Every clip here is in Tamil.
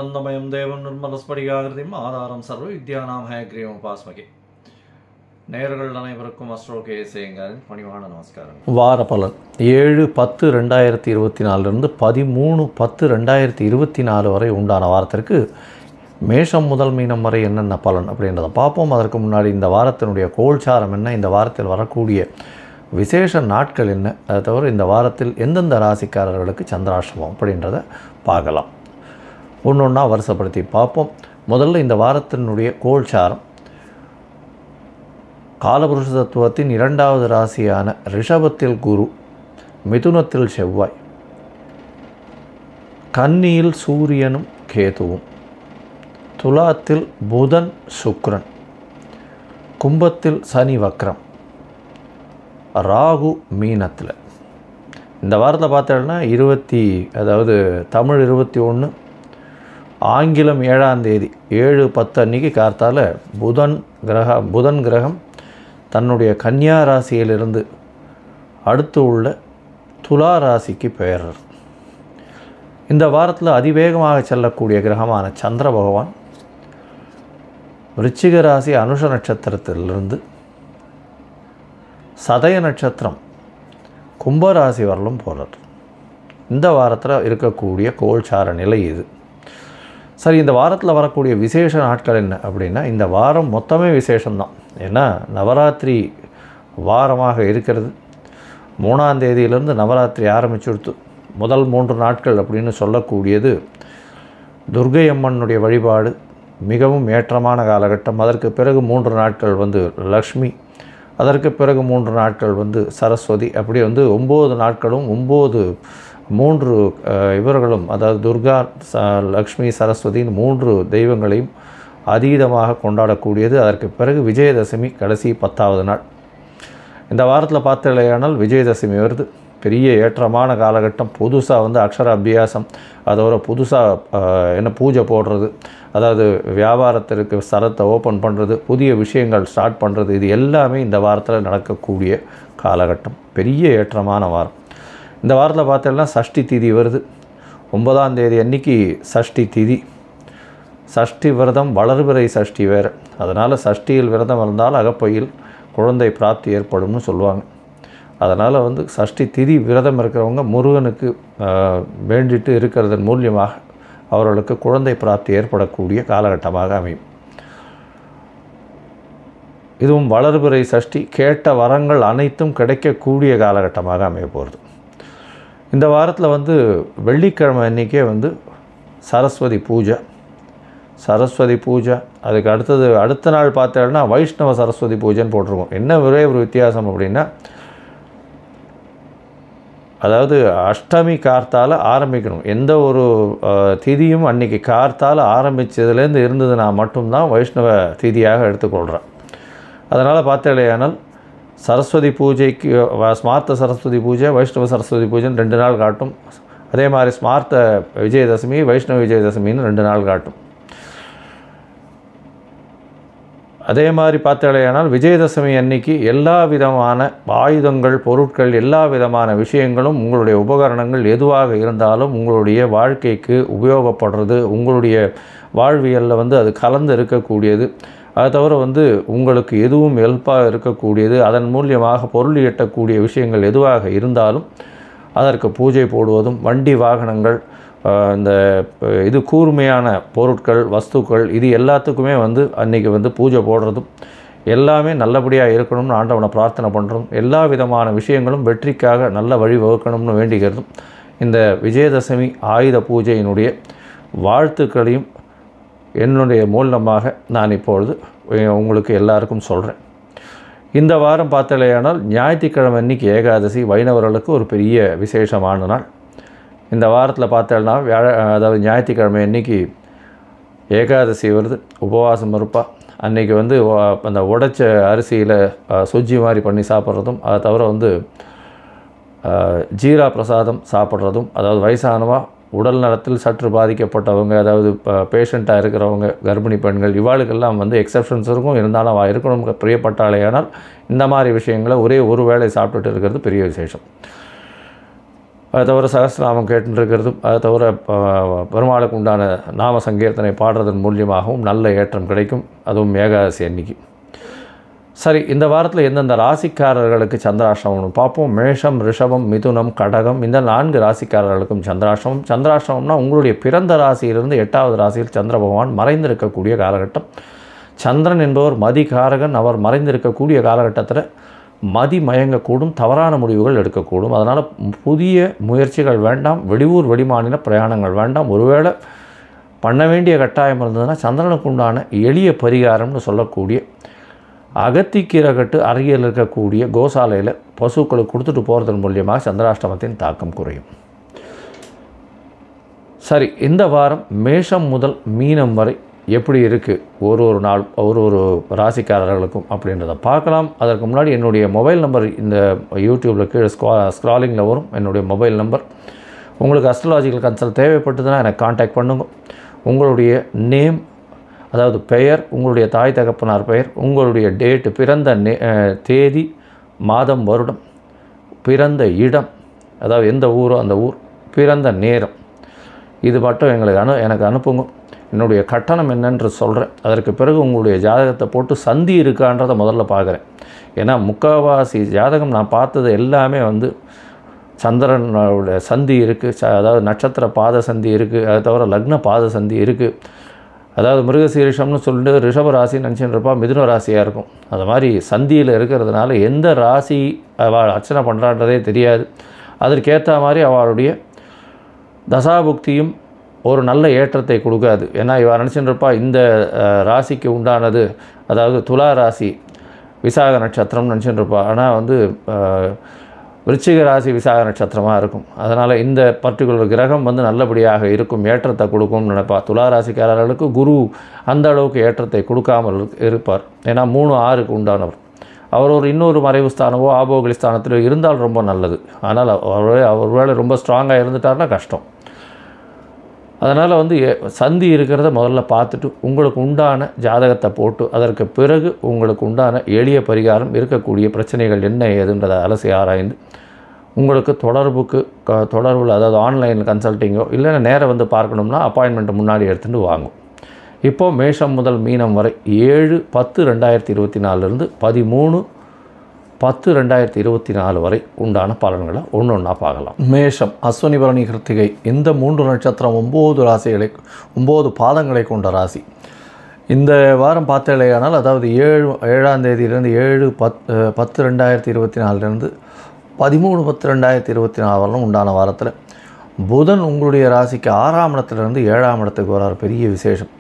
ஞானானந்தமயம் தேவம் நிர்மலஸ்படிகாகிருதியும் ஆதாரம் சர்வ வித்யானாம் ஹயக்ரீவம் உபாஸ்மகே. நேயர்கள் அனைவருக்கும் அஸ்ட்ரோ கேஎஸ்ஐயங்காரின் பணிவான நமஸ்காரம். வார பலன் 7/10/2024 13/10/2024 வரை உண்டான வாரத்திற்கு மேஷம் முதல் மீனம் வரை என்னென்ன பலன் அப்படின்றத பார்ப்போம். அதற்கு முன்னாடி இந்த வாரத்தினுடைய கோல்சாரம் என்ன, இந்த வாரத்தில் வரக்கூடிய விசேஷ நாட்கள் என்ன, அதை தவிர இந்த வாரத்தில் எந்தெந்த ராசிக்காரர்களுக்கு சந்திராஷ்டமம் அப்படின்றத பார்க்கலாம். ஒன்று ஒன்றா வருஷப்படுத்தி பார்ப்போம். முதல்ல இந்த வாரத்தினுடைய கோல்சாரம் காலபுருஷ தத்துவத்தின் 2வது ராசியான ரிஷபத்தில் குரு, மிதுனத்தில் செவ்வாய், கன்னியில் சூரியனும் கேதுவும், துலாத்தில் புதன் சுக்கிரன், கும்பத்தில் சனி வக்ரம், ராகு மீனத்தில். இந்த வாரத்தில் பார்த்தோம்னா தமிழ் 21, ஆங்கிலம் 7ஆம் தேதி 7/10 அன்றைக்கி கார்த்தால புதன் கிரகம் தன்னுடைய கன்னியா ராசியிலிருந்து அடுத்து உள்ள துலா ராசிக்கு பெயர்றார். இந்த வாரத்தில் அதிவேகமாக செல்லக்கூடிய கிரகமான சந்திர பகவான் விருச்சிக ராசி அனுஷ நட்சத்திரத்திலிருந்து சதய நட்சத்திரம் கும்பராசி வரலும் போகிறார். இந்த வாரத்தில் இருக்கக்கூடிய கோல்சார நிலை இது. சரி, இந்த வாரத்தில் வரக்கூடிய விசேஷ நாட்கள் என்ன அப்படின்னா, இந்த வாரம் மொத்தமே விசேஷம்தான். ஏன்னா நவராத்திரி வாரமாக இருக்கிறது. 3ஆம் தேதியிலிருந்து நவராத்திரி ஆரம்பிச்சுடுத்து. முதல் 3 நாட்கள் அப்படின்னு சொல்லக்கூடியது துர்க்கை அம்மனுடைய வழிபாடு மிகவும் ஏற்றமான காலகட்டம். அதற்கு பிறகு 3 நாட்கள் லக்ஷ்மி, அதற்கு பிறகு 3 நாட்கள் சரஸ்வதி. அப்படி 9 நாட்களும் 3 இவர்களும், அதாவது துர்கா, லக்ஷ்மி, சரஸ்வதியின் 3 தெய்வங்களையும் அதீதமாக கொண்டாடக்கூடியது. அதற்கு பிறகு விஜயதசமி கடைசி 10வது நாள். இந்த வாரத்தில் பார்த்தலையானால் விஜயதசமி வருது. பெரிய ஏற்றமான காலகட்டம். புதுசாக அக்ஷர அபியாசம், அதோட புதுசாக பூஜை போடுறது, அதாவது வியாபாரத்திற்கு ஸ்தலத்தை ஓப்பன் பண்ணுறது, புதிய விஷயங்கள் ஸ்டார்ட் பண்ணுறது, இது எல்லாமே இந்த வாரத்தில் நடக்கக்கூடிய காலகட்டம். பெரிய ஏற்றமான வாரம். இந்த வாரத்தில் பார்த்தோம்னா சஷ்டி திதி வருது. 9ஆம் தேதி அன்றைக்கி சஷ்டி திதி. சஷ்டி விரதம் வளர்பிறை சஷ்டி வேறு. அதனால் சஷ்டியில் விரதம் இருந்தால் அகப்பையில் குழந்தை பிராப்தி ஏற்படும்னு சொல்லுவாங்க. அதனால் சஷ்டி திதி விரதம் இருக்கிறவங்க முருகனுக்கு வேண்டிட்டு இருக்கிறதன் மூலியமாக அவர்களுக்கு குழந்தை பிராப்தி ஏற்படக்கூடிய காலகட்டமாக அமையும். இதுவும் வளர்பிறை சஷ்டி, கேட்ட வரங்கள் அனைத்தும் கிடைக்கக்கூடிய காலகட்டமாக அமைய போகிறது. இந்த வாரத்தில் வெள்ளிக்கிழமை அன்றைக்கே சரஸ்வதி பூஜை. அதுக்கு அடுத்த நாள் பார்த்தோம்னா வைஷ்ணவ சரஸ்வதி பூஜைன்னு போட்டிருக்கோம். என்ன ஒரே ஒரு வித்தியாசம் அப்படின்னா, அதாவது அஷ்டமி கார்த்தால் ஆரம்பிக்கணும். எந்த ஒரு திதியும் அன்றைக்கி கார்த்தால் ஆரம்பித்ததுலேருந்து இருந்ததுன்னா மட்டும்தான் வைஷ்ணவ திதியாக எடுத்துக்கொள்கிறேன். அதனால் பார்த்தேலையானால் சரஸ்வதி பூஜைக்கு ஸ்மார்த்த சரஸ்வதி பூஜை, வைஷ்ணவ சரஸ்வதி பூஜைன்னு 2 நாள் காட்டும். அதே மாதிரி ஸ்மார்த்த விஜயதசமி, வைஷ்ணவ விஜயதசமின்னு 2 நாள் காட்டும். அதே மாதிரி பார்த்தேலையானால் விஜயதசமி அன்னைக்கு எல்லா விதமான ஆயுதங்கள், பொருட்கள், எல்லா விதமான விஷயங்களும், உங்களுடைய உபகரணங்கள் எதுவாக இருந்தாலும் உங்களுடைய வாழ்க்கைக்கு உபயோகப்படுறது, உங்களுடைய வாழ்வியலில் அது கலந்து இருக்கக்கூடியது. அதை தவிர உங்களுக்கு எதுவும் ஹெல்ப்பாக இருக்கக்கூடியது, அதன் மூலியமாக பொருள் ஈட்டக்கூடிய விஷயங்கள் எதுவாக இருந்தாலும் அதற்கு பூஜை போடுவதும், வண்டி வாகனங்கள், இந்த கூர்மையான பொருட்கள், வஸ்துக்கள், இது எல்லாத்துக்குமே அன்றைக்கி பூஜை போடுறதும், எல்லாமே நல்லபடியாக இருக்கணும்னு ஆண்டவனை பிரார்த்தனை பண்ணுறதும், எல்லா விதமான விஷயங்களும் வெற்றிக்காக நல்ல வழி வகுக்கணும்னு வேண்டிக்கிறதும், இந்த விஜயதசமி ஆயுத பூஜையினுடைய வாழ்த்துக்களையும் என்னுடைய மூலமாக நான் இப்பொழுது உங்களுக்கு எல்லாருக்கும் சொல்கிறேன். இந்த வாரம் பார்த்தலையானால் ஞாயிற்றுக்கிழமை அன்றைக்கி ஏகாதசி வைணவர்களுக்கு ஒரு பெரிய விசேஷமான நாள். இந்த வாரத்தில் பார்த்தோம்னா அதாவது ஞாயிற்றுக்கிழமை அன்றைக்கி ஏகாதசி வருது. உபவாசம் இருப்பா. அன்றைக்கி அந்த உடைச்ச அரிசியில் சுஜ்ஜி மாதிரி பண்ணி சாப்பிட்றதும், அதை தவிர ஜீரா பிரசாதம் சாப்பிட்றதும், அதாவது வயசானவா, உடல் நலத்தில் சற்று பாதிக்கப்பட்டவங்க, அதாவது பேஷண்ட்டாக இருக்கிறவங்க, கர்ப்பிணி பெண்கள், இவாளுக்கெல்லாம் எக்ஸப்ஷன்ஸ் இருக்கும். இருந்தாலும் இருக்கணும் பிரியப்பட்டாலேயானால் இந்த மாதிரி விஷயங்களை ஒரே ஒரு வேளை சாப்பிட்டுட்டு இருக்கிறது பெரிய விசேஷம். அதை தவிர சகஸ்ரநாமம் கேட்டுருக்கிறதும், அதை தவிர பெருமாளுக்கு உண்டான நாம சங்கீர்த்தனை பாடுறதன் மூலியமாகவும் நல்ல ஏற்றம் கிடைக்கும், அதுவும் ஏகாதசி அன்னைக்கு. சரி, இந்த வாரத்தில் எந்தெந்த ராசிக்காரர்களுக்கு சந்திராஷ்டமம்னு பார்ப்போம். மேஷம், ரிஷபம், மிதுனம், கடகம், இந்த 4 ராசிக்காரர்களுக்கும் சந்திராஷ்டமம். சந்திராஷ்டமம்னா உங்களுடைய பிறந்த ராசியிலிருந்து 8வது ராசியில் சந்திர பகவான் மறைந்திருக்கக்கூடிய காலகட்டம். சந்திரன் என்பவர் மதிகாரகன். அவர் மறைந்திருக்கக்கூடிய காலகட்டத்தில் மதி மயங்கக்கூடும், தவறான முடிவுகள் எடுக்கக்கூடும். அதனால் புதிய முயற்சிகள் வேண்டாம், வெளியூர் வெளிமாநில பிரயாணங்கள் வேண்டாம். ஒருவேளை பண்ண வேண்டிய கட்டாயம் இருந்ததுன்னா சந்திரனுக்கு உண்டான எளிய பரிகாரம்னு சொல்லக்கூடிய அகத்திக்கீரை கட்டு அருகில் இருக்கக்கூடிய கோசாலையில் பசுக்களுக்கு கொடுத்துட்டு போகிறதன் மூலியமாக சந்திராஷ்டமத்தின் தாக்கம் குறையும். சரி, இந்த வாரம் மேஷம் முதல் மீனம் வரை எப்படி இருக்குது ஒரு நாள் ஒரு ராசிக்காரர்களுக்கும் அப்படின்றத பார்க்கலாம். அதற்கு முன்னாடி என்னுடைய மொபைல் நம்பர் இந்த யூடியூப்பில் கீழே ஸ்க்ராலிங்கில் வரும். என்னுடைய மொபைல் நம்பர். உங்களுக்கு அஸ்ட்ராலாஜிக்கல் கன்சல்ட் தேவைப்பட்டதுன்னா எனக்கு காண்டாக்ட் பண்ணுங்க. உங்களுடைய நேம், அதாவது பெயர், உங்களுடைய தாய் தகப்பனார் பெயர், உங்களுடைய டேட்டு, பிறந்த தேதி, மாதம், வருடம், பிறந்த இடம், அதாவது எந்த ஊரோ அந்த ஊர், பிறந்த நேரம், இது மட்டும் எனக்கு அனுப்புங்க. என்னுடைய கட்டணம் என்னென்று சொல்கிறேன். அதற்கு பிறகு உங்களுடைய ஜாதகத்தை போட்டு சந்தி இருக்கான்றதை முதல்ல பார்க்குறேன். ஏன்னா முக்கால்வாசி ஜாதகம் நான் பார்த்தது எல்லாமே சந்திரனோட சந்தி இருக்குது, அதாவது நட்சத்திர பாத சந்தி இருக்குது, அதை தவிர லக்ன பாத சந்தி இருக்குது. அதாவது மிருகசீரிஷம்னு சொல்லிட்டு ரிஷப ராசி நினச்சின்னு இருப்பா, மிதுன ராசியாக இருக்கும். அது மாதிரி சந்தியில் இருக்கிறதுனால எந்த ராசி அவள் அர்ச்சனை பண்ணுறான்றதே தெரியாது. அதற்கேற்ற மாதிரி அவளுடைய தசாபுக்தியும் ஒரு நல்ல ஏற்றத்தை கொடுக்காது. ஏன்னா இவள் நினச்சின்னு இருப்பா இந்த ராசிக்கு உண்டானது, அதாவது துலா ராசி விசாக நட்சத்திரம்னு நினச்சின்னு இருப்பா. ஆனால் விருச்சிக ராசி விசாக நட்சத்திரமாக இருக்கும். அதனால் இந்த பர்டிகுலர் கிரகம் நல்லபடியாக இருக்கும், ஏற்றத்தை கொடுக்கும்னு நினைப்பார். துலா ராசிக்காரர்களுக்கு குரு அந்த அளவுக்கு ஏற்றத்தை கொடுக்காமல் இருப்பார். ஏன்னா 3, 6க்கு உண்டானவர். அவர் இன்னொரு மறைவு ஸ்தானமோ ஆபோகலி ஸ்தானத்திலோ இருந்தால் ரொம்ப நல்லது. ஆனால் அவர் வேலை ரொம்ப ஸ்ட்ராங்காக இருந்துட்டார்னா கஷ்டம். அதனால் சந்தி இருக்கிறத முதல்ல பார்த்துட்டு உங்களுக்கு உண்டான ஜாதகத்தை போட்டு அதற்கு பிறகு உங்களுக்கு உண்டான எளிய பரிகாரம், இருக்கக்கூடிய பிரச்சனைகள் என்ன ஏதுன்றதை அலசி ஆராய்ந்து உங்களுக்கு தொடர்பில், அதாவது ஆன்லைன் கன்சல்ட்டிங்கோ இல்லைன்னா நேரம் பார்க்கணும்னா அப்பாயின்மெண்ட்டை முன்னாடி எடுத்துகிட்டு வாங்கும். இப்போது மேஷம் முதல் மீனம் வரை 7/10/2024 13/10/2024 வரை உண்டான பலன்களை ஒன்றா பார்க்கலாம். மேஷம், அஸ்வினி பரணி கிருத்திகை, இந்த 3 நட்சத்திரம் 9 ராசிகளை 9 பாதங்களை கொண்ட ராசி. இந்த வாரம் பார்த்தேலையானால், அதாவது 7ஆம் தேதியிலிருந்து 7/10/2024 13/10/2024 வரலும் உண்டான வாரத்தில் புதன் உங்களுடைய ராசிக்கு 6ஆம் இடத்துலேருந்து 7ஆம் இடத்துக்கு வரார். பெரிய விசேஷம்.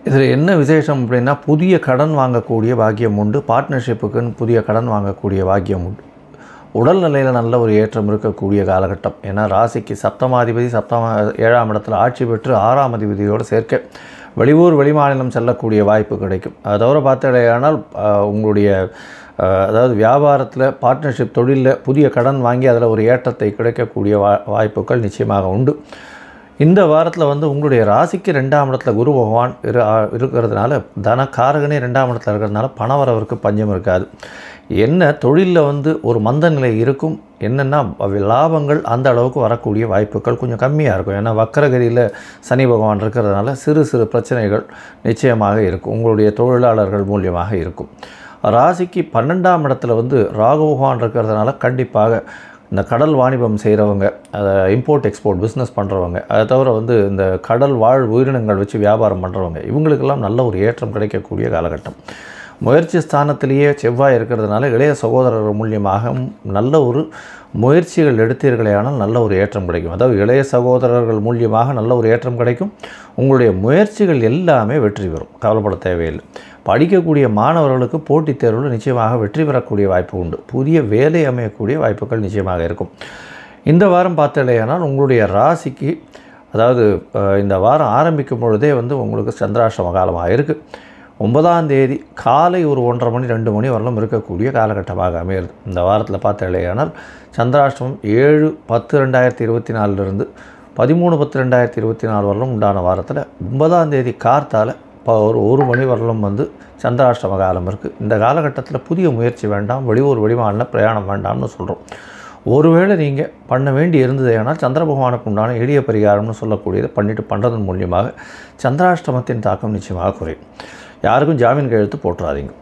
இதில் என்ன விசேஷம் அப்படின்னா, புதிய கடன் வாங்கக்கூடிய பாக்கியம் உண்டு. பார்ட்னர்ஷிப்புக்குன்னு புதிய கடன் வாங்கக்கூடிய பாக்கியம் உண்டு. உடல்நிலையில் நல்ல ஒரு ஏற்றம் இருக்கக்கூடிய காலகட்டம். ஏன்னா ராசிக்கு சப்தமாதிபதி 7ஆம் இடத்துல ஆட்சி பெற்று 6ஆம் அதிபதியோடு சேர்க்க வெளியூர் வெளிமாநிலம் செல்லக்கூடிய வாய்ப்பு கிடைக்கும். அதை தவிர பார்த்தடையானால் உங்களுடைய அதாவது வியாபாரத்தில், பார்ட்னர்ஷிப் தொழிலில் புதிய கடன் வாங்கி அதில் ஒரு ஏற்றத்தை கிடைக்கக்கூடிய வாய்ப்புகள் நிச்சயமாக உண்டு. இந்த வாரத்தில் உங்களுடைய ராசிக்கு 2ஆம் இடத்துல குரு பகவான் இருக்கிறதுனால, தனக்காரகனே 2ஆம் இடத்துல இருக்கிறதுனால பணவரவருக்கு பஞ்சம் இருக்காது. என்ன தொழிலில் ஒரு மந்த நிலை இருக்கும். என்னென்னா லாபங்கள் அந்த அளவுக்கு வரக்கூடிய வாய்ப்புகள் கொஞ்சம் கம்மியாக இருக்கும். ஏன்னா வக்கரகதியில் சனி பகவான் இருக்கிறதுனால சிறு சிறு பிரச்சனைகள் நிச்சயமாக இருக்கும். உங்களுடைய தொழிலாளர்கள் மூலியமாக இருக்கும். ராசிக்கு 12ஆம் இடத்துல ராகு பகவான் இருக்கிறதுனால கண்டிப்பாக இந்த கடல் வாணிபம் செய்கிறவங்க, அதை இம்போர்ட் எக்ஸ்போர்ட் பிஸ்னஸ் பண்ணுறவங்க, அதை தவிர இந்த கடல் வாழ் உயிரினங்கள் வச்சு வியாபாரம் பண்ணுறவங்க, இவங்களுக்கெல்லாம் நல்ல ஒரு ஏற்றம் கிடைக்கக்கூடிய காலகட்டம். முயற்சி ஸ்தானத்திலேயே செவ்வாய் இருக்கிறதுனால இளைய சகோதரர்கள் மூலியமாக நல்ல ஒரு முயற்சிகள் எடுத்தீர்களேயானால் நல்ல ஒரு ஏற்றம் கிடைக்கும். அதாவது இளைய சகோதரர்கள் மூலியமாக நல்ல ஒரு ஏற்றம் கிடைக்கும். உங்களுடைய முயற்சிகள் எல்லாமே வெற்றி பெறும், கவலைப்பட தேவையில்லை. படிக்கக்கூடிய மாணவர்களுக்கு போட்டித் தேர்வில் நிச்சயமாக வெற்றி பெறக்கூடிய வாய்ப்பு உண்டு. புதிய வேலை அமையக்கூடிய வாய்ப்புகள் நிச்சயமாக இருக்கும். இந்த வாரம் பார்த்தலையானால் உங்களுடைய ராசிக்கு, அதாவது இந்த வாரம் ஆரம்பிக்கும் பொழுதே உங்களுக்கு சந்திராஷ்டம காலமாக இருக்குது. 9ஆம் தேதி காலை ஒரு 1:30 மணி 2 மணி வரலும் இருக்கக்கூடிய காலகட்டமாக அமையிறது. இந்த வாரத்தில் பார்த்தலையானால் சந்திராஷ்டமம் 7/10/2024 13/10/2024 வரலும் உண்டான வாரத்தில் 9ஆம் தேதி கார்த்தால் ஒரு 1 மணி வரலும் சந்திராஷ்டம காலம் இருக்குது. இந்த காலகட்டத்தில் புதிய முயற்சி வேண்டாம், வெளியூர் வெளிமாநில பிரயாணம் வேண்டாம்னு சொல்கிறோம். ஒருவேளை நீங்கள் பண்ண வேண்டி இருந்தது ஆனால் சந்திர பகவானுக்கு உண்டான எளிய பரிகாரம்னு சொல்லக்கூடியதை பண்ணுறதன் மூலியமாக சந்திராஷ்டமத்தின் தாக்கம் நிச்சயமாக குறையும். யாருக்கும் ஜாமீன் கையெழுத்து போட்டுறாதீங்க.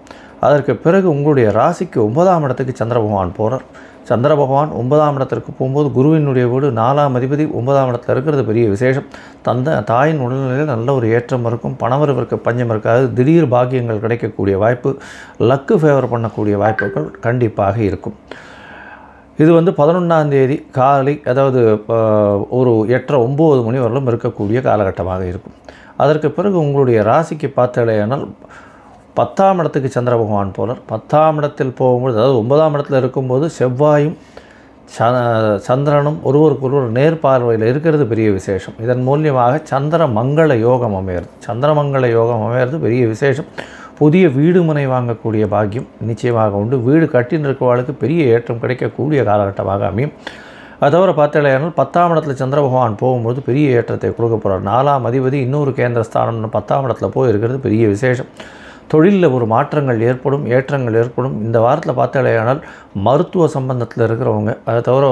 அதற்கு பிறகு உங்களுடைய ராசிக்கு 9ஆம் இடத்துக்கு சந்திர பகவான் போகிறார். சந்திர பகவான் 9ஆம் இடத்திற்கு போகும்போது குருவினுடைய வீடு 4ஆம் அதிபதி 9ஆம் இடத்துல இருக்கிறது பெரிய விசேஷம். தாயின் உடல்நிலையில் நல்ல ஒரு ஏற்றம் இருக்கும். பணவரவிற்கு பஞ்சம் இருக்காது. திடீர் பாக்கியங்கள் கிடைக்கக்கூடிய வாய்ப்பு, லக்கு ஃபேவர் பண்ணக்கூடிய வாய்ப்புகள் கண்டிப்பாக இருக்கும். இது 11ஆம் தேதி காலை, அதாவது ஒரு 8:30-9 மணி வரலும் இருக்கக்கூடிய காலகட்டமாக இருக்கும். அதற்கு பிறகு உங்களுடைய ராசிக்கு பார்த்தாலேயானால் 10ஆம் இடத்துக்கு சந்திர பகவான் போகிறார். 10ஆம் இடத்தில் போகும்போது, அதாவது 9ஆம் இடத்துல இருக்கும்போது செவ்வாயும் சந்திரனும் ஒருவருக்கொருவர் நேர்பார்வையில் இருக்கிறது பெரிய விசேஷம். இதன் மூலியமாக சந்திரமங்கள யோகம் அமையிறது. சந்திரமங்கள யோகம் அமையிறது பெரிய விசேஷம். புதிய வீடு மனை வாங்கக்கூடிய பாக்கியம் நிச்சயமாக உண்டு. வீடு கட்டின்னு இருக்கிறவர்களுக்கு பெரிய ஏற்றம் கிடைக்கக்கூடிய காலகட்டமாக அமையும். அது தவிர பார்த்தாலேயானால் 10ஆம் இடத்துல சந்திர பகவான் போகும்போது பெரிய ஏற்றத்தை கொடுக்க போகிறார். 4ஆம் அதிபதி இன்னொரு கேந்திர ஸ்தானம்னு 10ஆம் இடத்துல போயிருக்கிறது பெரிய விசேஷம். தொழிலில் ஒரு மாற்றங்கள் ஏற்படும், ஏற்றங்கள் ஏற்படும். இந்த வாரத்தில் பார்த்தாலேயானால் மருத்துவ சம்பந்தத்தில் இருக்கிறவங்க, அதை தவிர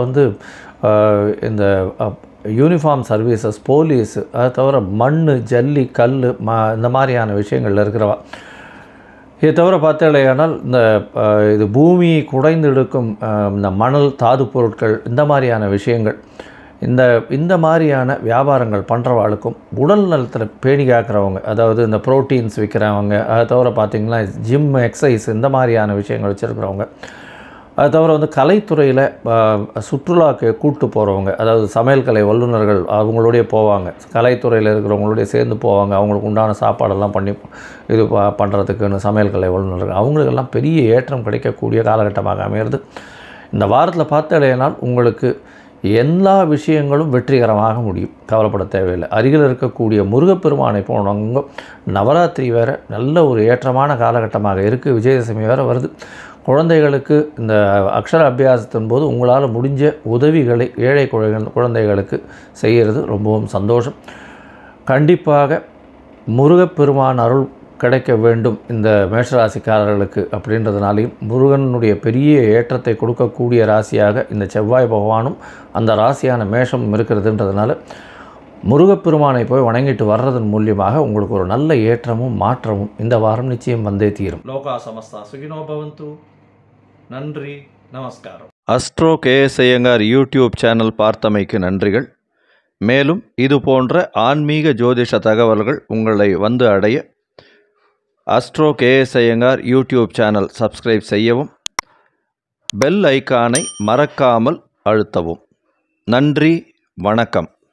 இந்த யூனிஃபார்ம் சர்வீசஸ், போலீஸு, அதை தவிர மண், ஜல்லி, கல், இந்த மாதிரியான விஷயங்களில் இருக்கிறவா, இதை தவிர பார்த்தாலேயானால் இது பூமியை குடைந்து எடுக்கும் இந்த மணல், தாது பொருட்கள், இந்த மாதிரியான விஷயங்கள், இந்த மாதிரியான வியாபாரங்கள் பண்ணுறவாளுக்கும், உடல் நலத்தில் பேணி காக்கிறவங்க, அதாவது இந்த ப்ரோட்டீன்ஸ் விற்கிறவங்க, அதை தவிர பார்த்திங்கன்னா ஜிம், எக்ஸசைஸ், இந்த மாதிரியான விஷயங்கள் வச்சுருக்கிறவங்க, அது தவிர கலைத்துறையில் சுற்றுலாக்கு கூப்பிட்டு போகிறவங்க, அதாவது சமையல் கலை வல்லுநர்கள் அவங்களோடைய போவாங்க, கலைத்துறையில் இருக்கிறவங்களோடைய சேர்ந்து போவாங்க, அவங்களுக்கு உண்டான சாப்பாடெல்லாம் பண்ணி இது பண்ணுறதுக்குன்னு சமையல் கலை வல்லுநர்கள், அவங்களுக்கெல்லாம் பெரிய ஏற்றம் கிடைக்கக்கூடிய காலகட்டமாக அமையிறது. இந்த வாரத்தில் பார்த்தாலேனால் உங்களுக்கு எல்லா விஷயங்களும் வெற்றிகரமாக முடியும். கவலைப்பட தேவையில்லை. அருகில் இருக்கக்கூடிய முருகப்பெருமானை போனவங்க, நவராத்திரி வேறு நல்ல ஒரு ஏற்றமான காலகட்டமாக இருக்குது. விஜயதசமி வேறு வருது. குழந்தைகளுக்கு இந்த அக்ஷர அபியாசத்தின் போது உங்களால் முடிஞ்ச உதவிகளை ஏழை குழந்தைகளுக்கு செய்கிறது ரொம்பவும் சந்தோஷம். கண்டிப்பாக முருகப்பெருமான் அருள் கிடைக்க வேண்டும் இந்த மேஷராசிக்காரர்களுக்கு அப்படின்றதுனாலையும், முருகனுடைய பெரிய ஏற்றத்தை கொடுக்கக்கூடிய ராசியாக இந்த செவ்வாய் பகவானும் அந்த ராசியான மேஷம் இருக்கிறதுன்றதுனால முருகப்பெருமானை போய் வணங்கிட்டு வர்றதன் மூலியமாக உங்களுக்கு ஒரு நல்ல ஏற்றமும் மாற்றமும் இந்த வாரம் நிச்சயம் வந்தே தீரும். லோகா சமஸ்தா சுகினோ பவந்து. நன்றி, நமஸ்காரம். Astro KS Iyengar YouTube channel பார்த்தமைக்கு நன்றிகள். மேலும் இது போன்ற ஆன்மீக ஜோதிஷ தகவல்கள் உங்களை வந்து அடைய Astro KS Iyengar YouTube channel subscribe செய்யவும், பெல் ஐக்கானை மறக்காமல் அழுத்தவும். நன்றி, வணக்கம்.